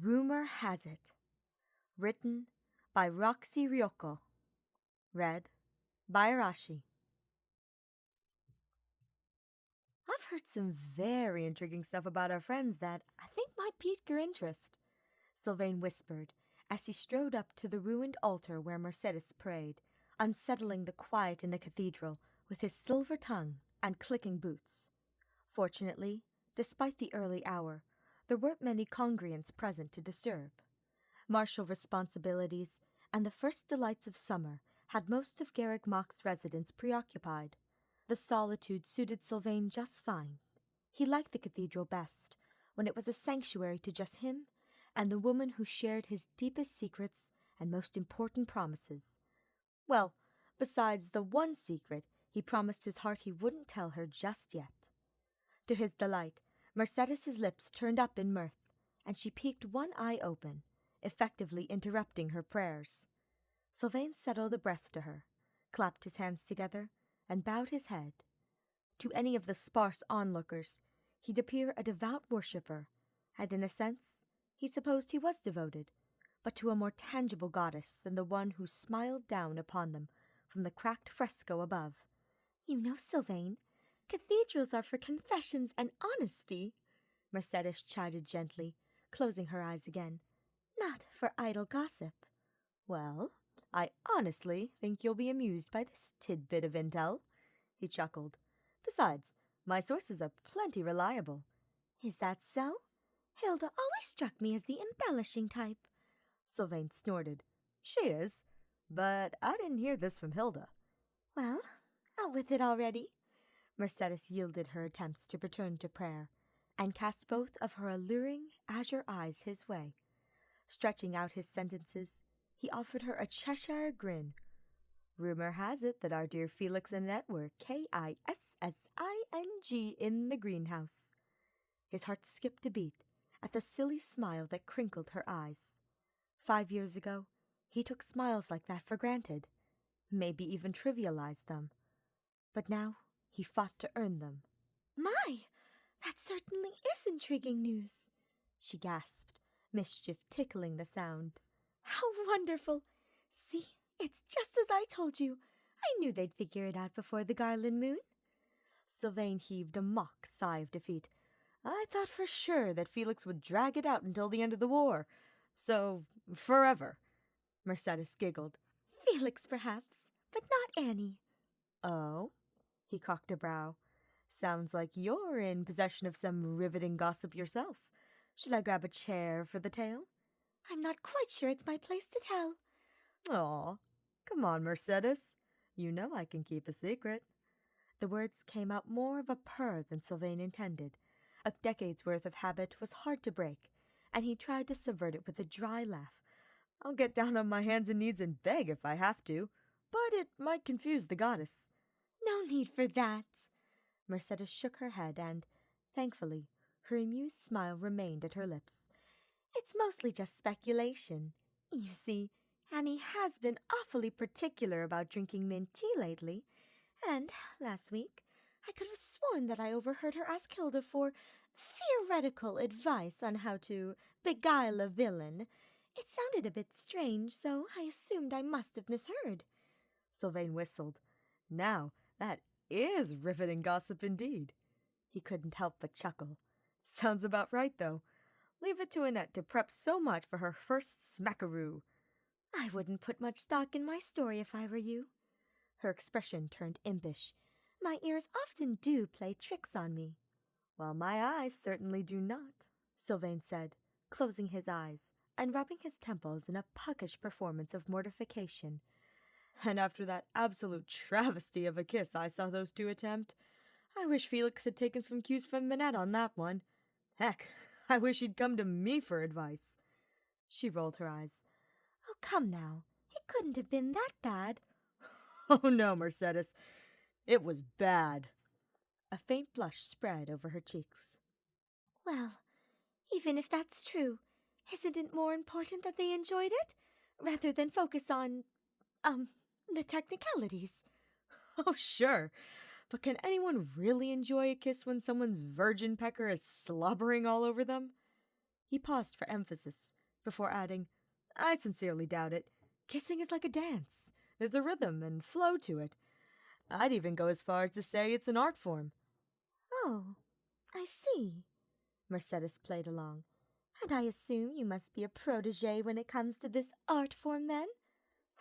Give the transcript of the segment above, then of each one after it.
Rumor Has It. Written by Roxy Ryoko. Read by Arashi. I've heard some very intriguing stuff about our friends that I think might pique your interest, Sylvain whispered as he strode up to the ruined altar where Mercedes prayed, unsettling the quiet in the cathedral with his silver tongue and clicking boots. Fortunately, despite the early hour, there weren't many congregants present to disturb. Martial responsibilities and the first delights of summer had most of Garrick Mock's residents preoccupied. The solitude suited Sylvain just fine. He liked the cathedral best, when it was a sanctuary to just him and the woman who shared his deepest secrets and most important promises. Well, besides the one secret he promised his heart he wouldn't tell her just yet. To his delight, Mercedes's lips turned up in mirth, and she peeked one eye open, effectively interrupting her prayers. Sylvain settled abreast to her, clapped his hands together, and bowed his head. To any of the sparse onlookers, he'd appear a devout worshipper, and in a sense, he supposed he was devoted, but to a more tangible goddess than the one who smiled down upon them from the cracked fresco above. "You know, Sylvain, cathedrals are for confessions and honesty," Mercedes chided gently, closing her eyes again. "Not for idle gossip." "Well, I honestly think you'll be amused by this tidbit of intel," he chuckled. "Besides, my sources are plenty reliable." "Is that so? Hilda always struck me as the embellishing type." Sylvain snorted. "She is, but I didn't hear this from Hilda." "Well, out with it already." Mercedes yielded her attempts to return to prayer, and cast both of her alluring azure eyes his way. Stretching out his sentences, he offered her a Cheshire grin. "Rumor has it that our dear Felix and Annette were Kissing in the greenhouse." His heart skipped a beat at the silly smile that crinkled her eyes. 5 years ago, he took smiles like that for granted, maybe even trivialized them. But now he fought to earn them. "My, that certainly is intriguing news," she gasped, mischief tickling the sound. "How wonderful! See, it's just as I told you. I knew they'd figure it out before the Garland moon." Sylvain heaved a mock sigh of defeat. "I thought for sure that Felix would drag it out until the end of the war. So, forever." Mercedes giggled. "Felix, perhaps, but not Annie." "Oh?" He cocked a brow. "Sounds like you're in possession of some riveting gossip yourself. Should I grab a chair for the tale?" "I'm not quite sure it's my place to tell." "Aw, come on, Mercedes. You know I can keep a secret." The words came out more of a purr than Sylvain intended. A decade's worth of habit was hard to break, and he tried to subvert it with a dry laugh. "I'll get down on my hands and knees and beg if I have to, but it might confuse the goddess." "No need for that." Mercedes shook her head and, thankfully, her amused smile remained at her lips. "It's mostly just speculation. You see, Annie has been awfully particular about drinking mint tea lately, and last week I could have sworn that I overheard her ask Hilda for theoretical advice on how to beguile a villain. It sounded a bit strange, so I assumed I must have misheard." Sylvain whistled. "Now, that is riveting gossip indeed." He couldn't help but chuckle. "Sounds about right, though. Leave it to Annette to prep so much for her first smackaroo." "I wouldn't put much stock in my story if I were you." Her expression turned impish. "My ears often do play tricks on me." "Well, my eyes certainly do not," Sylvain said, closing his eyes and rubbing his temples in a puckish performance of mortification. "And after that absolute travesty of a kiss I saw those two attempt, I wish Felix had taken some cues from Minette on that one. Heck, I wish he'd come to me for advice." She rolled her eyes. "Oh, come now. It couldn't have been that bad." "Oh, no, Mercedes. It was bad." A faint blush spread over her cheeks. "Well, even if that's true, isn't it more important that they enjoyed it, rather than focus on, the technicalities?" "Oh, sure. But can anyone really enjoy a kiss when someone's virgin pecker is slobbering all over them?" He paused for emphasis, before adding, I sincerely doubt it. Kissing is like a dance. There's a rhythm and flow to it. I'd even go as far as to say it's an art form. Oh, I see. Mercedes played along. And I assume you must be a protege when it comes to this art form, then?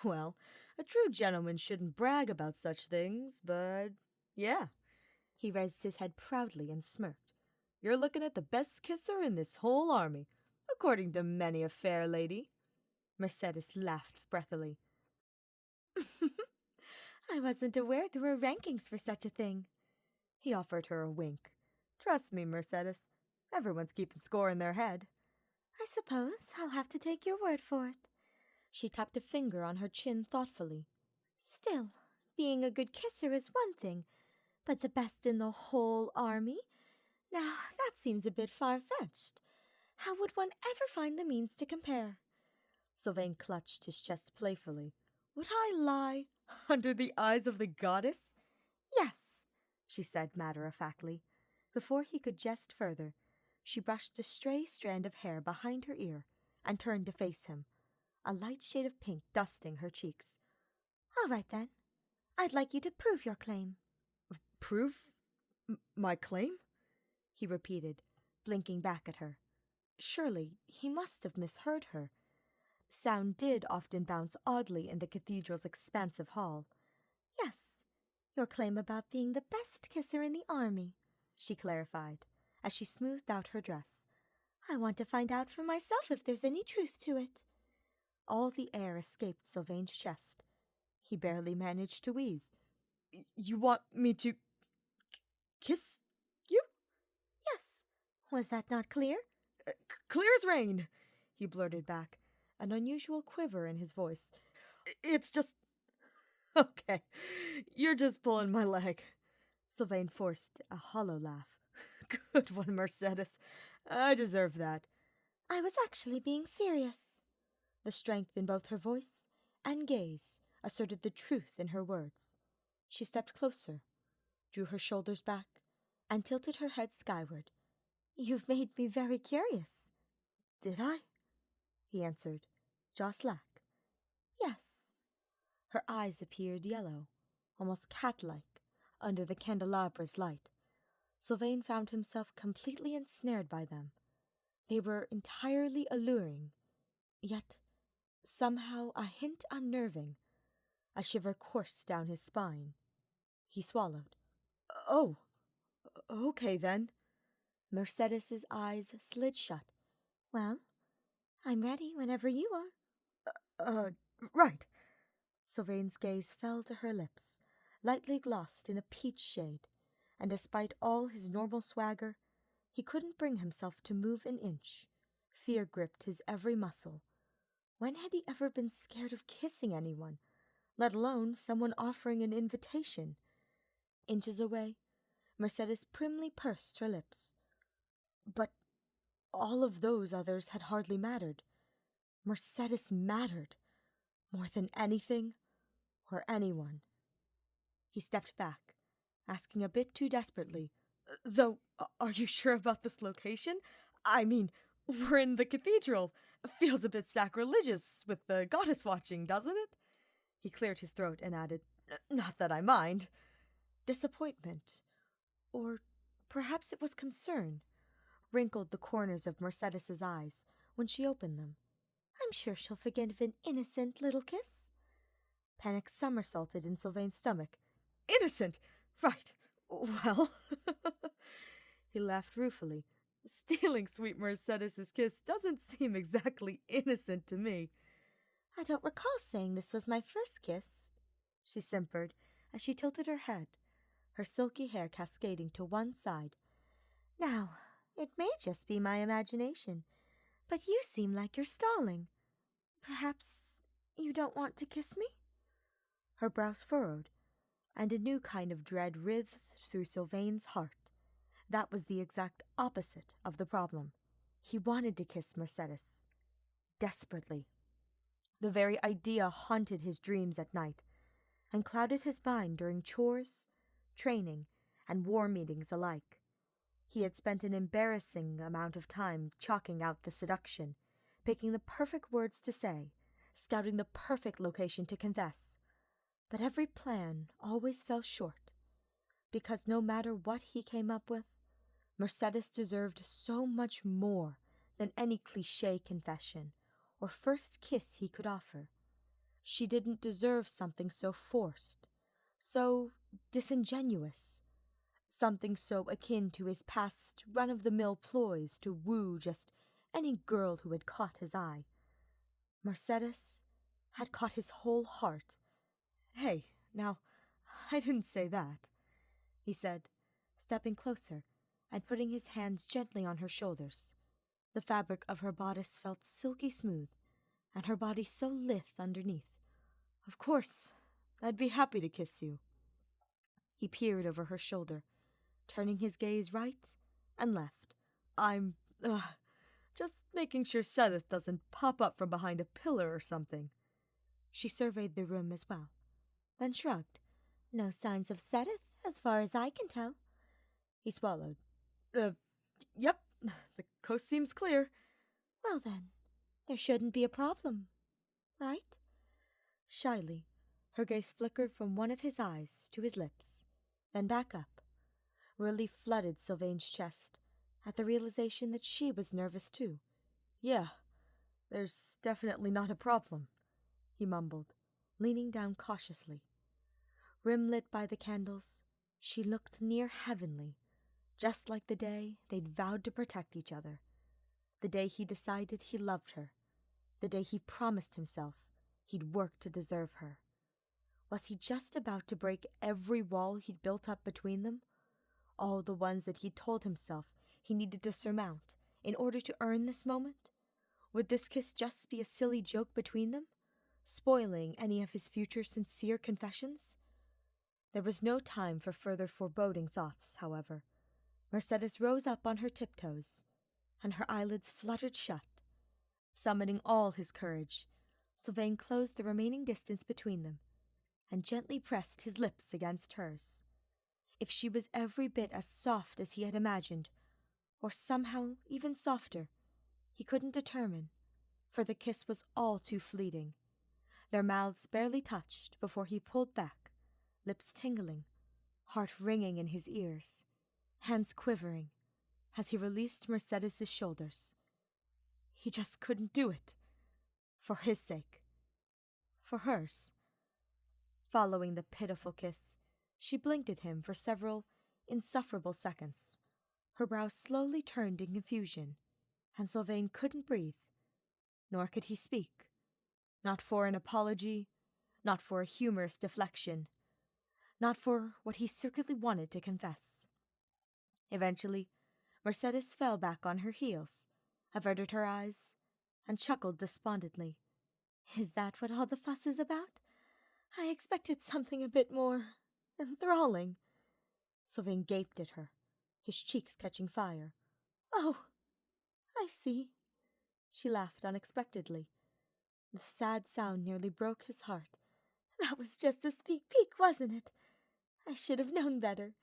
Well, a true gentleman shouldn't brag about such things, but yeah. He raised his head proudly and smirked. You're looking at the best kisser in this whole army, according to many a fair lady. Mercedes laughed breathily. I wasn't aware there were rankings for such a thing. He offered her a wink. Trust me, Mercedes. Everyone's keeping score in their head. I suppose I'll have to take your word for it. She tapped a finger on her chin thoughtfully. Still, being a good kisser is one thing, but the best in the whole army? Now, that seems a bit far-fetched. How would one ever find the means to compare? Sylvain clutched his chest playfully. Would I lie under the eyes of the goddess? Yes, she said matter-of-factly. Before he could jest further, she brushed a stray strand of hair behind her ear and turned to face him, a light shade of pink dusting her cheeks. All right, then. I'd like you to prove your claim. Prove? My claim? He repeated, blinking back at her. Surely he must have misheard her. Sound did often bounce oddly in the cathedral's expansive hall. Yes, your claim about being the best kisser in the army, she clarified, as she smoothed out her dress. I want to find out for myself if there's any truth to it. All the air escaped Sylvain's chest. He barely managed to wheeze. You want me to kiss you? Yes. Was that not clear? Clear as rain, he blurted back, an unusual quiver in his voice. It's just... Okay, you're just pulling my leg. Sylvain forced a hollow laugh. Good one, Mercedes. I deserve that. I was actually being serious. The strength in both her voice and gaze asserted the truth in her words. She stepped closer, drew her shoulders back, and tilted her head skyward. You've made me very curious. Did I? He answered, jaw slack. Yes. Her eyes appeared yellow, almost cat-like, under the candelabra's light. Sylvain found himself completely ensnared by them. They were entirely alluring, yet somehow a hint unnerving. A shiver coursed down his spine. He swallowed. Oh, okay then. Mercedes's eyes slid shut. Well, I'm ready whenever you are. Right. Sylvain's gaze fell to her lips, lightly glossed in a peach shade, and despite all his normal swagger, he couldn't bring himself to move an inch. Fear gripped his every muscle. When had he ever been scared of kissing anyone, let alone someone offering an invitation? Inches away, Mercedes primly pursed her lips. But all of those others had hardly mattered. Mercedes mattered, more than anything or anyone. He stepped back, asking a bit too desperately, Though, are you sure about this location? I mean, we're in the cathedral. Feels a bit sacrilegious with the goddess watching, doesn't it? He cleared his throat and added, Not that I mind. Disappointment, or perhaps it was concern, wrinkled the corners of Mercedes's eyes when she opened them. I'm sure she'll forgive an innocent little kiss. Panic somersaulted in Sylvain's stomach. Innocent! Right. Well... He laughed ruefully. Stealing sweet Mercedes's kiss doesn't seem exactly innocent to me. I don't recall saying this was my first kiss, she simpered as she tilted her head, her silky hair cascading to one side. Now, it may just be my imagination, but you seem like you're stalling. Perhaps you don't want to kiss me? Her brows furrowed, and a new kind of dread writhed through Sylvain's heart. That was the exact opposite of the problem. He wanted to kiss Mercedes. Desperately. The very idea haunted his dreams at night, and clouded his mind during chores, training, and war meetings alike. He had spent an embarrassing amount of time chalking out the seduction, picking the perfect words to say, scouting the perfect location to confess. But every plan always fell short, because no matter what he came up with, Mercedes deserved so much more than any cliché confession or first kiss he could offer. She didn't deserve something so forced, so disingenuous, something so akin to his past run-of-the-mill ploys to woo just any girl who had caught his eye. Mercedes had caught his whole heart. "Hey, now, I didn't say that," he said, stepping closer and putting his hands gently on her shoulders. The fabric of her bodice felt silky smooth, and her body so lithe underneath. "Of course, I'd be happy to kiss you." He peered over her shoulder, turning his gaze right and left. I'm just making sure Seth doesn't pop up from behind a pillar or something." She surveyed the room as well, then shrugged. "No signs of Sedith, as far as I can tell." He swallowed. Yep, the coast seems clear." "Well then, there shouldn't be a problem, right?" Shyly, her gaze flickered from one of his eyes to his lips, then back up. Relief flooded Sylvain's chest at the realization that she was nervous too. "Yeah, there's definitely not a problem," he mumbled, leaning down cautiously. Rim-lit by the candles, she looked near heavenly, just like the day they'd vowed to protect each other, the day he decided he loved her, the day he promised himself he'd work to deserve her. Was he just about to break every wall he'd built up between them? All the ones that he'd told himself he needed to surmount in order to earn this moment? Would this kiss just be a silly joke between them, spoiling any of his future sincere confessions? There was no time for further foreboding thoughts, however. Mercedes rose up on her tiptoes, and her eyelids fluttered shut. Summoning all his courage, Sylvain closed the remaining distance between them and gently pressed his lips against hers. If she was every bit as soft as he had imagined, or somehow even softer, he couldn't determine, for the kiss was all too fleeting. Their mouths barely touched before he pulled back, lips tingling, heart ringing in his ears, hands quivering as he released Mercedes's shoulders. He just couldn't do it. For his sake. For hers. Following the pitiful kiss, she blinked at him for several insufferable seconds. Her brow slowly turned in confusion, and Sylvain couldn't breathe, nor could he speak. Not for an apology, not for a humorous deflection, not for what he secretly wanted to confess. Eventually, Mercedes fell back on her heels, averted her eyes, and chuckled despondently. "Is that what all the fuss is about? I expected something a bit more enthralling." Sylvain gaped at her, his cheeks catching fire. "Oh, I see." She laughed unexpectedly. The sad sound nearly broke his heart. "That was just a sneak peek, wasn't it? I should have known better.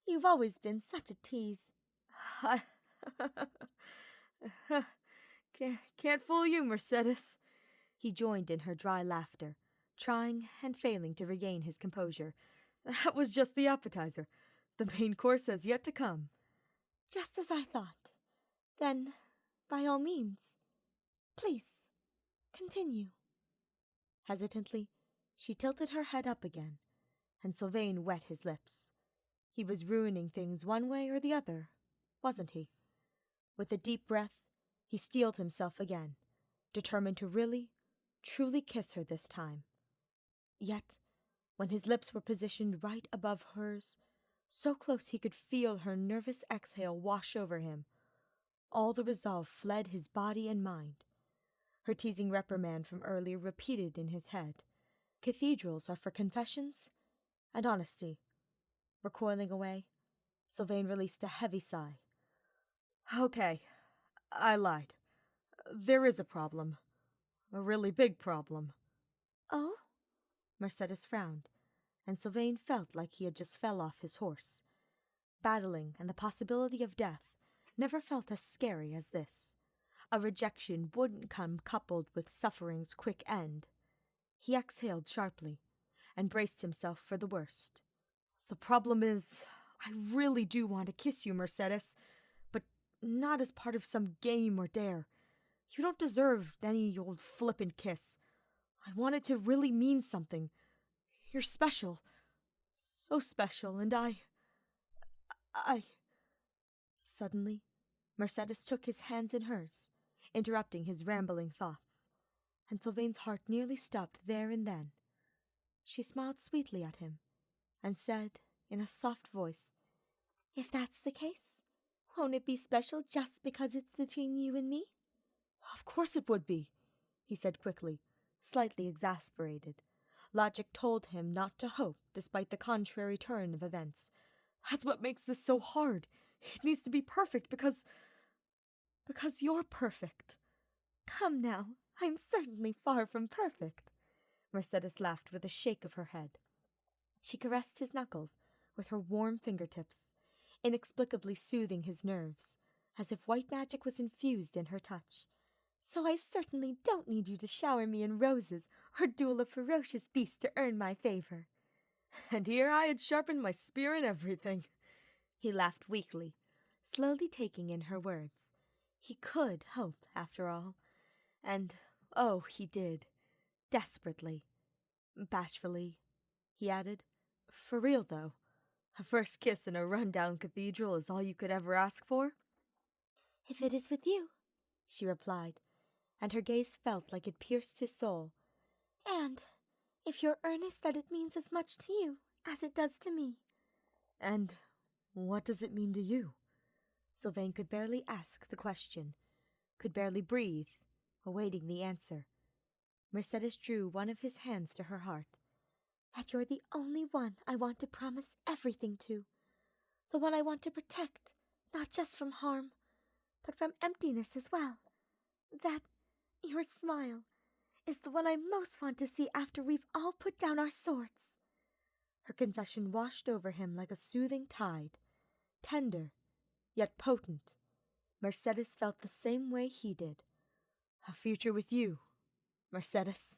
You've always been such a tease." I can't fool you, Mercedes." He joined in her dry laughter, trying and failing to regain his composure. "That was just the appetizer. The main course has yet to come." "Just as I thought. Then, by all means, please, continue." Hesitantly, she tilted her head up again, and Sylvain wet his lips. He was ruining things one way or the other, wasn't he? With a deep breath, he steeled himself again, determined to really, truly kiss her this time. Yet, when his lips were positioned right above hers, so close he could feel her nervous exhale wash over him, all the resolve fled his body and mind. Her teasing reprimand from earlier repeated in his head. Cathedrals are for confessions and honesty. Recoiling away, Sylvain released a heavy sigh. "Okay, I lied. There is a problem. A really big problem." "Oh?" Mercedes frowned, and Sylvain felt like he had just fell off his horse. Battling and the possibility of death never felt as scary as this. A rejection wouldn't come coupled with suffering's quick end. He exhaled sharply and braced himself for the worst. The problem is, I really do want to kiss you, Mercedes, but not as part of some game or dare. You don't deserve any old flippant kiss. I want it to really mean something. You're special. So special, and I... Suddenly, Mercedes took his hands in hers, interrupting his rambling thoughts, and Sylvain's heart nearly stopped there and then. She smiled sweetly at him, and said, in a soft voice, "If that's the case, won't it be special just because it's between you and me?" "Of course it would be," he said quickly, slightly exasperated. Logic told him not to hope despite the contrary turn of events. That's what makes this so hard. It needs to be perfect because you're perfect. Come now, I'm certainly far from perfect. Mercedes laughed with a shake of her head. She caressed his knuckles with her warm fingertips, inexplicably soothing his nerves, as if white magic was infused in her touch. So I certainly don't need you to shower me in roses or duel a ferocious beast to earn my favor. And here I had sharpened my spear and everything. He laughed weakly, slowly taking in her words. He could hope, after all. And, oh, he did. Desperately. Bashfully, he added. For real, though. A first kiss in a run-down cathedral is all you could ever ask for? If it is with you, she replied, and her gaze felt like it pierced his soul. And if you're earnest that it means as much to you as it does to me. And what does it mean to you? Sylvain could barely ask the question, could barely breathe, awaiting the answer. Mercedes drew one of his hands to her heart. That you're the only one I want to promise everything to. The one I want to protect, not just from harm, but from emptiness as well. That your smile is the one I most want to see after we've all put down our swords. Her confession washed over him like a soothing tide, tender, yet potent. Mercedes felt the same way he did. A future with you, Mercedes,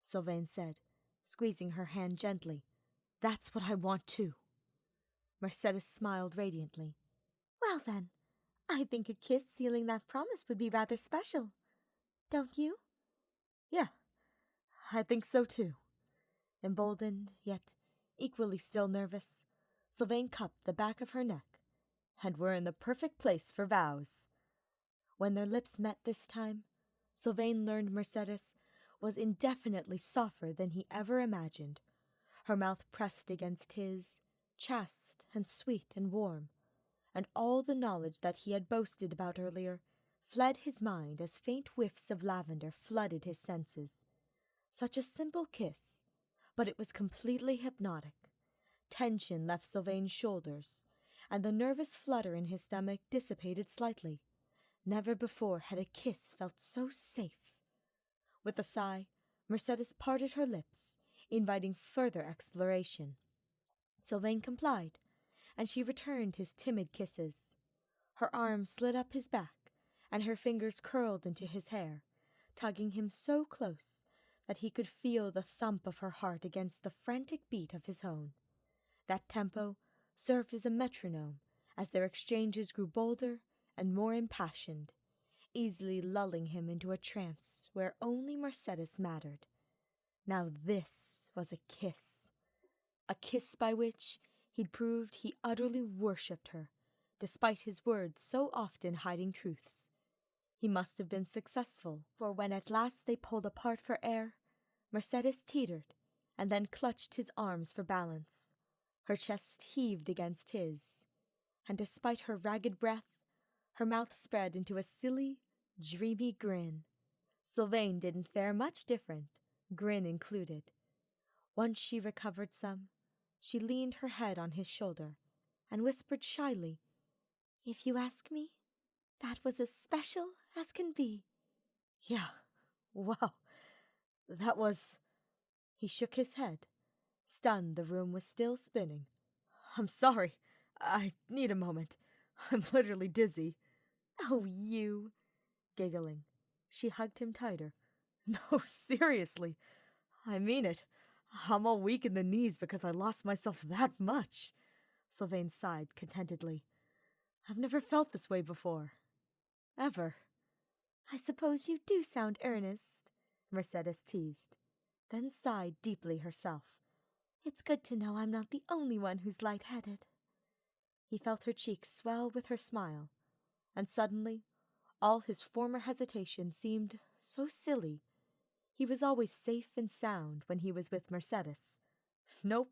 Sylvain said, squeezing her hand gently. That's what I want too. Mercedes smiled radiantly. Well then, I think a kiss sealing that promise would be rather special. Don't you? Yeah, I think so too. Emboldened, yet equally still nervous, Sylvain cupped the back of her neck, and we're in the perfect place for vows. When their lips met this time, Sylvain learned Mercedes was indefinitely softer than he ever imagined. Her mouth pressed against his, chaste and sweet and warm, and all the knowledge that he had boasted about earlier fled his mind as faint whiffs of lavender flooded his senses. Such a simple kiss, but it was completely hypnotic. Tension left Sylvain's shoulders, and the nervous flutter in his stomach dissipated slightly. Never before had a kiss felt so safe. With a sigh, Mercedes parted her lips, inviting further exploration. Sylvain complied, and she returned his timid kisses. Her arm slid up his back, and her fingers curled into his hair, tugging him so close that he could feel the thump of her heart against the frantic beat of his own. That tempo served as a metronome as their exchanges grew bolder and more impassioned, easily lulling him into a trance where only Mercedes mattered. Now this was a kiss by which he'd proved he utterly worshipped her, despite his words so often hiding truths. He must have been successful, for when at last they pulled apart for air, Mercedes teetered and then clutched his arms for balance. Her chest heaved against his, and despite her ragged breath, her mouth spread into a silly, dreamy grin. Sylvain didn't fare much different, grin included. Once she recovered some, she leaned her head on his shoulder and whispered shyly, "If you ask me, that was as special as can be." Yeah, wow, that was... He shook his head. Stunned, the room was still spinning. I'm sorry. I need a moment. I'm literally dizzy. Oh, you. Giggling, she hugged him tighter. No, seriously. I mean it. I'm all weak in the knees because I lost myself that much. Sylvain sighed contentedly. I've never felt this way before. Ever. I suppose you do sound earnest, Mercedes teased, then sighed deeply herself. It's good to know I'm not the only one who's lightheaded. He felt her cheeks swell with her smile, and suddenly all his former hesitation seemed so silly. He was always safe and sound when he was with Mercedes. Nope,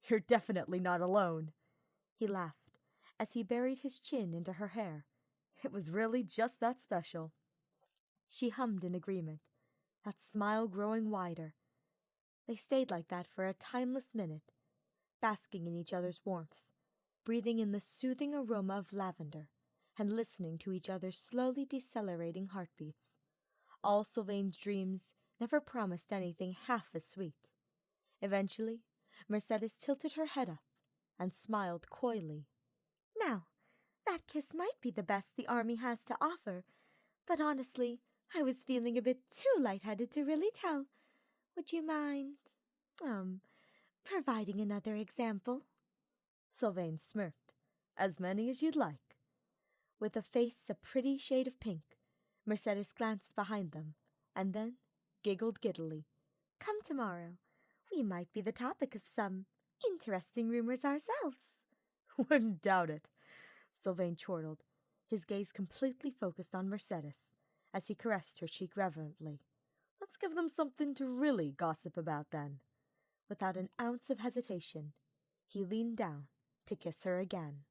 you're definitely not alone. He laughed as he buried his chin into her hair. It was really just that special. She hummed in agreement, that smile growing wider. They stayed like that for a timeless minute, basking in each other's warmth, breathing in the soothing aroma of lavender, and listening to each other's slowly decelerating heartbeats. All Sylvain's dreams never promised anything half as sweet. Eventually, Mercedes tilted her head up and smiled coyly. Now, that kiss might be the best the army has to offer, but honestly, I was feeling a bit too lightheaded to really tell. Would you mind, providing another example? Sylvain smirked. As many as you'd like. With a face a pretty shade of pink, Mercedes glanced behind them, and then giggled giddily. Come tomorrow. We might be the topic of some interesting rumors ourselves. Wouldn't doubt it. Sylvain chortled, his gaze completely focused on Mercedes, as he caressed her cheek reverently. Let's give them something to really gossip about, then. Without an ounce of hesitation, he leaned down to kiss her again.